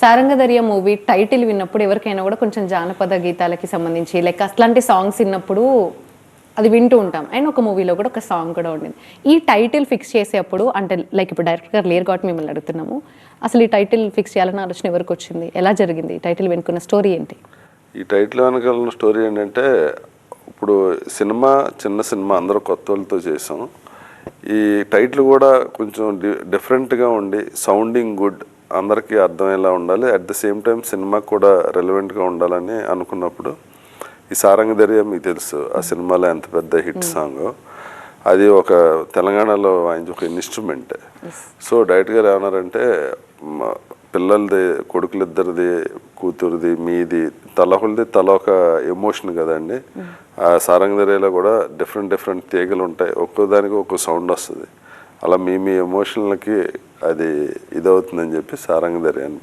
Sarangadariya movie title విన్నప్పుడు ఎవరికైనా కూడా కొంచెం జానపద గీతాలకి సంబంధించి లైక్ అట్లాంటి సాంగ్స్ విన్నప్పుడు అది వింటూ ఉంటాం. అండ్ ఒక మూవీలో కూడా ఒక సాంగ్ కూడా ఉండింది. ఈ టైటిల్ ఫిక్స్ చేసేప్పుడు అంటే లైక్ ఇప్పుడు డైరెక్టర్ గారు లేరు కాబట్టి మిమ్మల్ని అడుగుతున్నాము. అసలు ఈ టైటిల్ ఫిక్స్ చేయాలన్న ఆలోచన ఎవరికి వచ్చింది? ఎలా జరిగింది? ఈ టైటిల్ వెనుకున్న స్టోరీ ఏంటి? ఈ టైటిల్ వెనకాల స్టోరీ ఏంటంటే, ఇప్పుడు సినిమా చిన్న సినిమా అందరూ కొత్త వాళ్ళతో చేసాం. ఈ టైటిల్ కూడా కొంచెం డిఫరెంట్గా ఉండి సౌండింగ్ గుడ్, అందరికీ అర్థమయ్యేలా ఉండాలి, అట్ ద సేమ్ టైం సినిమాకి కూడా రెలవెంట్గా ఉండాలని అనుకున్నప్పుడు ఈ సారంగధర్య మీకు తెలుసు, ఆ సినిమాలో ఎంత పెద్ద హిట్ సాంగ్. అది ఒక తెలంగాణలో ఆయన ఒక ఇన్స్ట్రుమెంట్. సో డైరెక్ట్ గారు ఏమన్నారంటే, పిల్లలది, కొడుకులిద్దరిది, కూతురుది, మీది, తలొకరిది తల ఒక ఎమోషన్ కదండి. ఆ సారంగధర్యలో కూడా డిఫరెంట్ తీగలు ఉంటాయి, ఒక్కో దానికి ఒక్కో సౌండ్ వస్తుంది. అలా మీ ఎమోషన్లకి అది ఇదవుతుందని చెప్పి సారంగధర్య అని